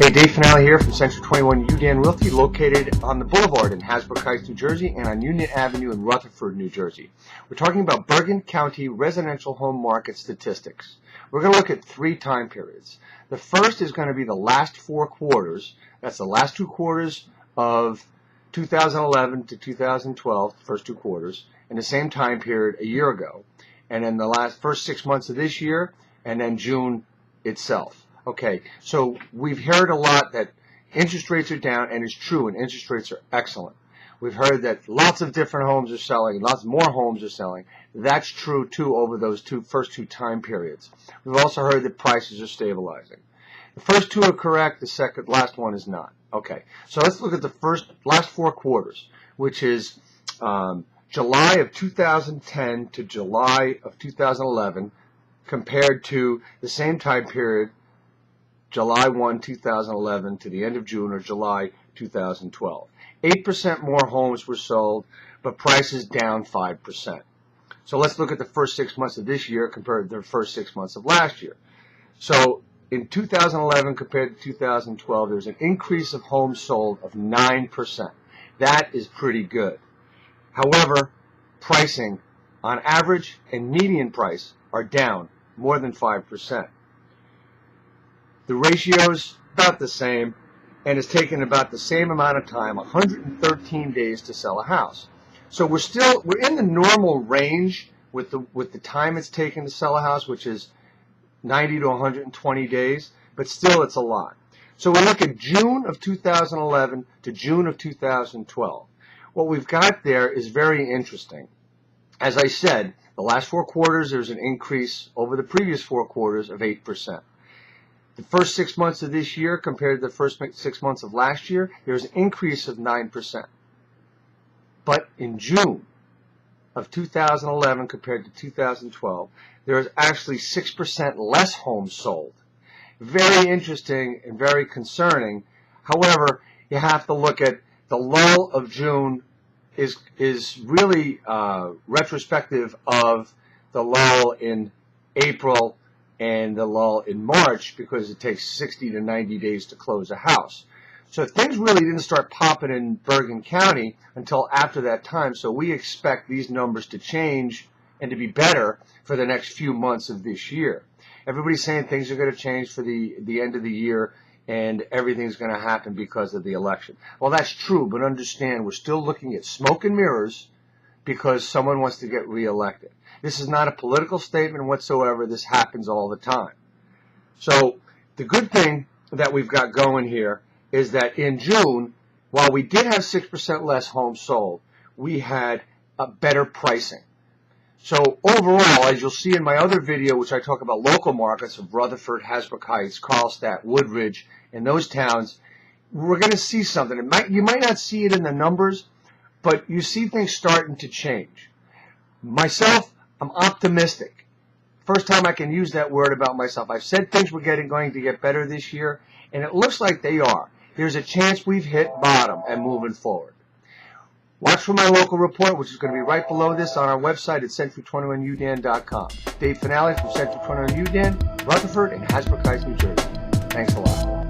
Hey, Dave Finale here from Century 21 UDAN Realty, located on the Boulevard in Hasbrook Heights, New Jersey, and on Union Avenue in Rutherford, New Jersey. We're talking about Bergen County residential home market statistics. We're going to look at 3 time periods. The first is going to be the last 4 quarters. That's the last 2 quarters of 2011 to 2012, first 2 quarters, in the same time period a year ago. And then the first 6 months of this year, and then June itself. Okay, so we've heard a lot that interest rates are down, and it's true, and interest rates are excellent. We've heard that lots of different homes are selling, lots more homes are selling. That's true, too, over those first two time periods. We've also heard that prices are stabilizing. The first 2 are correct, the last one is not. Okay, so let's look at the last 4 quarters, which is July of 2010 to July of 2011, compared to the same time period, July 1, 2011 to the end of June or July 2012. 8% more homes were sold, but prices down 5%. So let's look at the first 6 months of this year compared to the first 6 months of last year. So in 2011 compared to 2012, there's an increase of homes sold of 9%. That is pretty good. However, pricing on average and median price are down more than 5%. The ratio's about the same, and it's taken about the same amount of time, 113 days to sell a house. So we're in the normal range with the time it's taken to sell a house, which is 90 to 120 days, but still it's a lot. So we look at June of 2011 to June of 2012. What we've got there is very interesting. As I said, the last 4 quarters, there's an increase over the previous 4 quarters of 8%. The first 6 months of this year compared to the first 6 months of last year, there's an increase of 9%. But in June of 2011 compared to 2012, there's actually 6% less homes sold. Very interesting and very concerning. However, you have to look at the lull of June is really retrospective of the lull in April and the lull in March, because it takes 60 to 90 days to close a house. So things really didn't start popping in Bergen County until after that time, so we expect these numbers to change and to be better for the next few months of this year. Everybody's saying things are going to change for the end of the year and everything's going to happen because of the election. Well, that's true, but understand we're still looking at smoke and mirrors because someone wants to get reelected. This is not a political statement whatsoever. This happens all the time. So the good thing that we've got going here is that in June, while we did have 6% less homes sold, we had a better pricing. So overall, as you'll see in my other video, which I talk about local markets of Rutherford, Hasbrook Heights, Carlstadt, Woodridge, and those towns, we're going to see something. You might not see it in the numbers, but you see things starting to change. Myself, I'm optimistic. First time I can use that word about myself. I've said things were going to get better this year, and it looks like they are. There's a chance we've hit bottom and moving forward. Watch for my local report, which is going to be right below this on our website at century21udan.com. Dave Finale from Century 21 UDAN, Rutherford, and Hasbrook Heights, New Jersey. Thanks a lot.